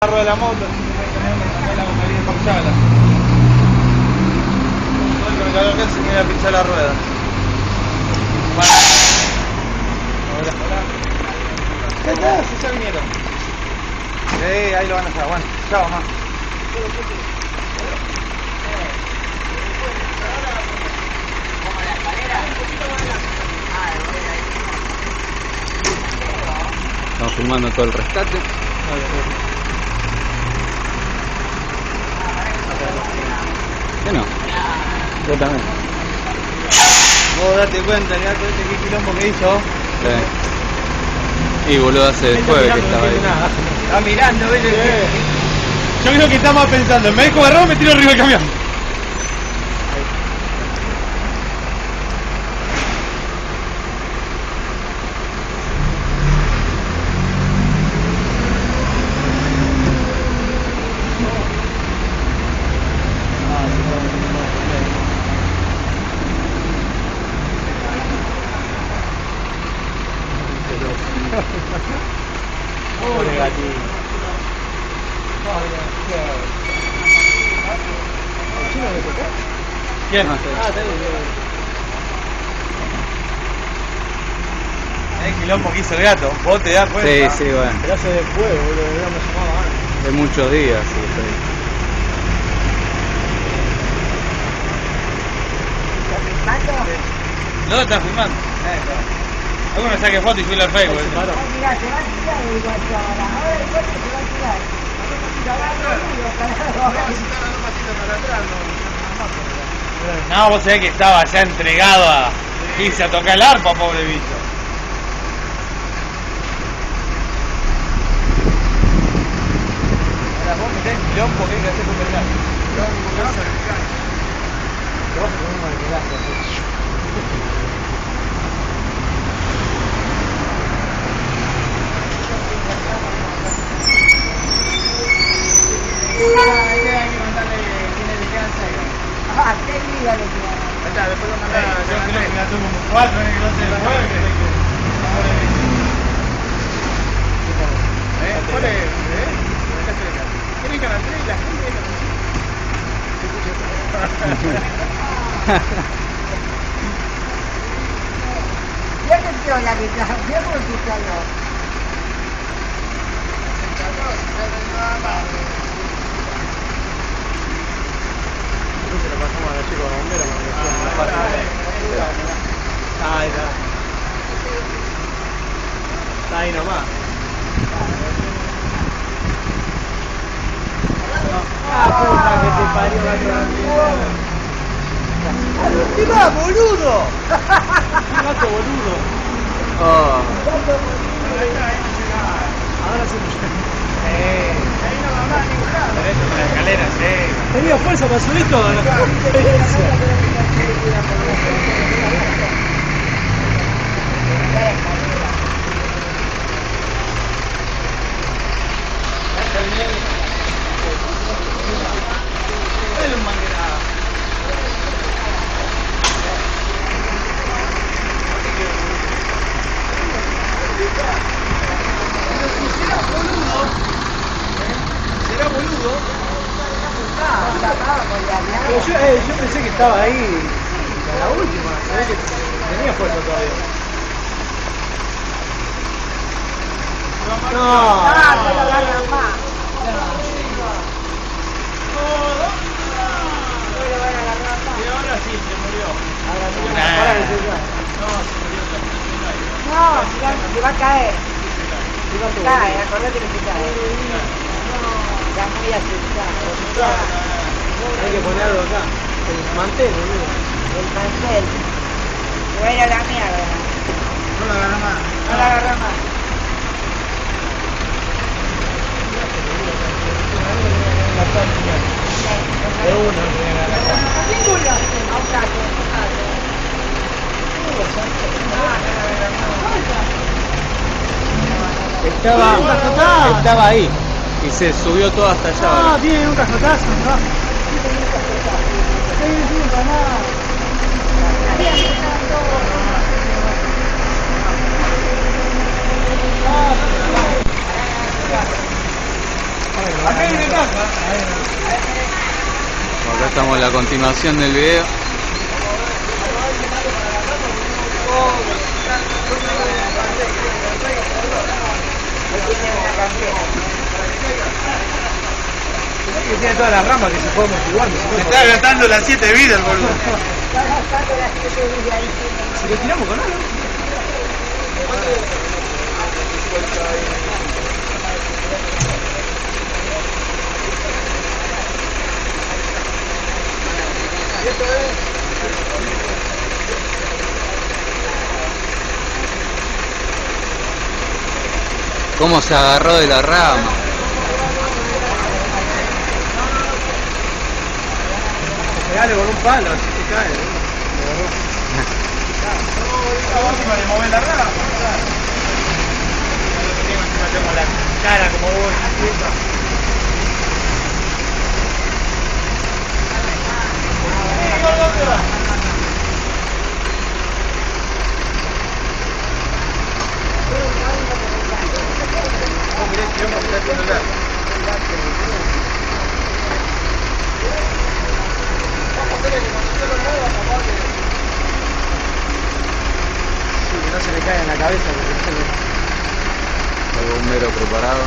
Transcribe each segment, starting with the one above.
La rueda de la moto, acá la bombilla pausada. Todo el que me cagó acá se me iba a pinchar la rueda. Bueno. Hola. ¿Qué tal? Si ya vinieron. Sí, ahí lo van a hacer. Bueno, chao, mamá. Estamos filmando todo el rescate. ¿Qué no? Yo también. Vos date cuenta, mirá todo este quilombo que hizo. Sí. Y boludo, hace el jueves que estaba ahí. Está mirando, ¿ves? Yo creo que estaba pensando, me dejo agarrado, me tiro arriba del camión. Muy negativo. ¿Quién? El quilombo que hizo el gato, vos te das cuenta. Sí, bueno. Pero hace después, boludo, no me llamaba antes. De muchos días, sí. No, están filmando. Alguno saque foto y subirlo al Facebook. Mirá, se va a tirar el guacho ahora. Ahora el coche se va a tirar. No, vos sabés que estaba ya entregado a irse a tocar el arpa, pobre bicho. Ahora vos mirá el quilombo que hay que hacer con el gato. Lo vas a poner mal pedazo. Hay que mandarle quiénes le quedan cerca. Ah, qué vida le queda. Después lo mandás a Yo creo que me atuvo como 4, que no se mueve. Tienen que mantener la gente. Mirá que piola que está, mirá cómo se caló. Se lo pasamos a los chicos de bomberos para que suban la parte. Ahí está. Está ahí nomás. Puta que te parió la ¡Última, boludo! ¡Gato, boludo! Oh. Ahora sí Ahí no va más ningún lado. Por eso con la escalera, sí. tenía fuerza para subir todo. Dale un manguerazo. Será boludo. Yo pensé que estaba ahí a la última, sabés que tenía fuerza todavía. No, Ah, no lo agarran más. No lo van a agarrar más. Y ahora sí, se murió. ahora no, Nah. para de ser ya. No, se murió también. No, se va a caer. Se cae, acordate que se cae. Ya muy asustado. Hay que poner algo acá, el mantel, boludo. El mantel. Se va a ir a la mierda. No la agarra más. No la agarra más. De uno, Ninguno. Estaba ahí y se subió todo hasta allá. Ah, tiene un cajotazo, ¿no? Acá hay una casa. Acá estamos en la continuación del video. Que tiene todas las ramas que se pueden amortiguar. Me está gastando las 7 vidas, boludo. Si lo tiramos con algo. Cómo se agarró de la rama. Pegale con un palo, así te cae. La última de mover la rama. Tengo la cara como vos. Sí, no se le cae en la cabeza. El bombero preparado.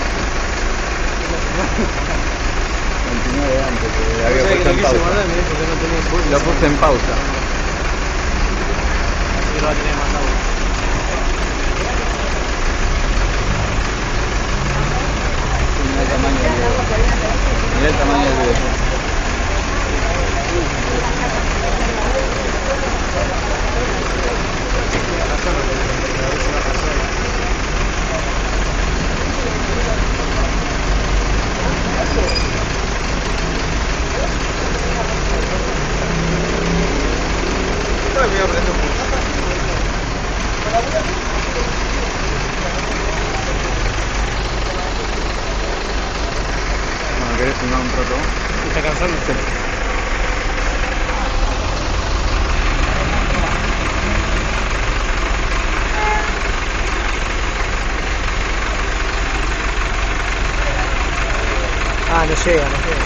Continúa de antes, que había puesto en pausa. Lo puse en pausa. Y lo va a tener mandado. Mira el tamaño del video. Mira el tamaño del video. Bueno, ¿querés filmar un rato? ¿Está cansando? Sí. Ah, no llega, no llega.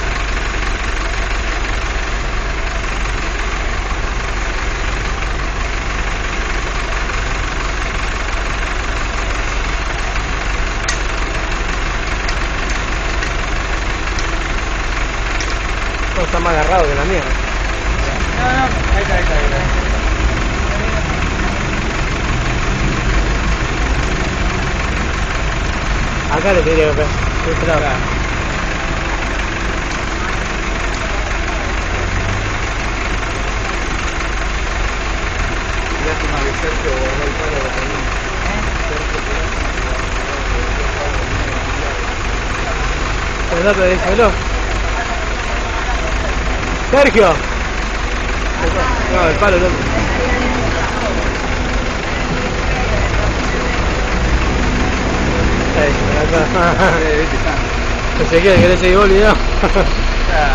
No, está más agarrado que la mierda. No, ahí está. Acá le tendría que pegar. Claro. Lástima que Sergio guardó el palo de camino. El dato de díselo. Sergio. No, el palo no. Ezequiel, ¿querés seguir vos el video?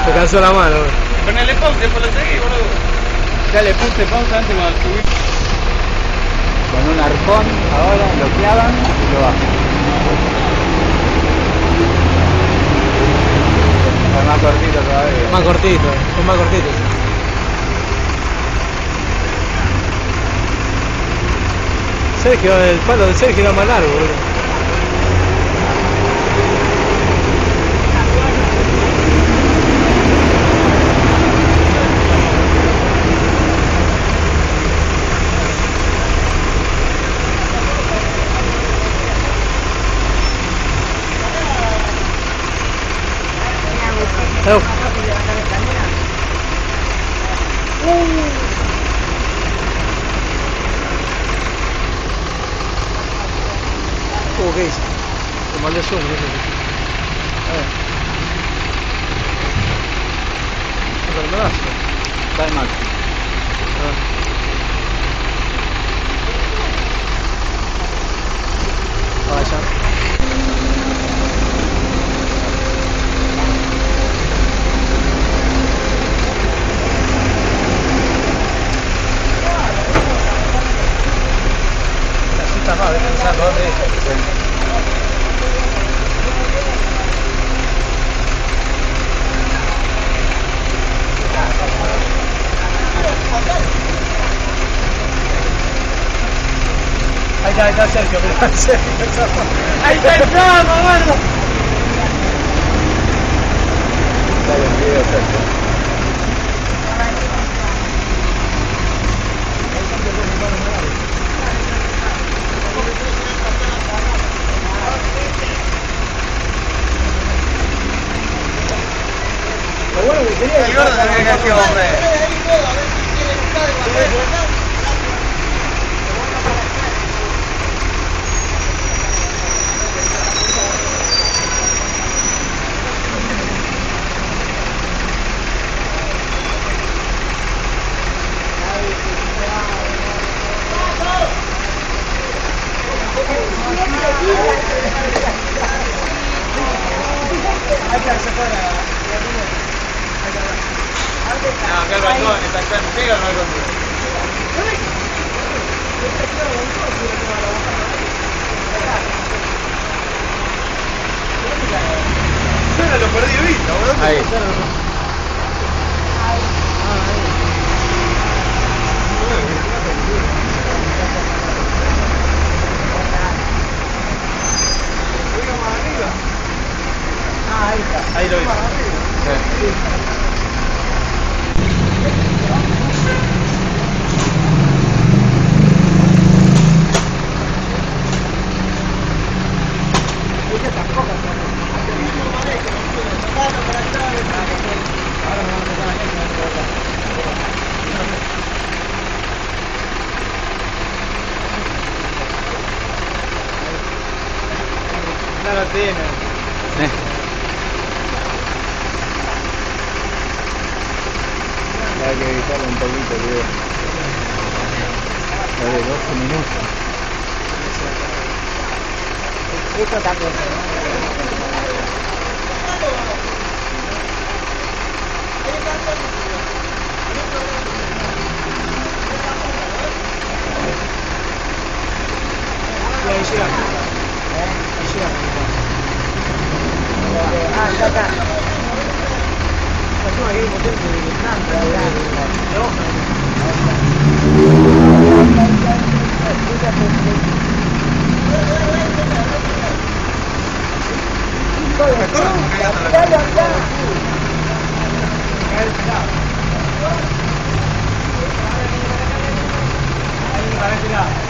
Se cansó la mano. Ponele pausa, después lo seguí, boludo. Ya le puse pausa antes cuando subí. Con un arpón, ahora lo clavan y lo bajan. Es más cortito todavía. Más cortito, es más cortito. Sergio, el palo de Sergio era más largo, boludo. ¿Qué hice? Te mandé zoom, no sé qué. A ver. ¿El brazo? Está de mal. Vaya. La cita más, debe pensar dónde es. cerca, pero ¡Ahí está el tramo, gordo! Dale, un video cerca. lo bueno que sería El gordo también nació, hombre. No, acá el balcón, está acá en pega, no hay balcón. Yo no lo perdí de vista, boludo. Ahí. ahí lo vi. No lo tiene. Hay que editarlo un poquito, tío. De 12 minutos. Esto también. Y ahí llega. Ahí llega. Ah, está acá. Encima que hay un potente de Ahí, para este lado.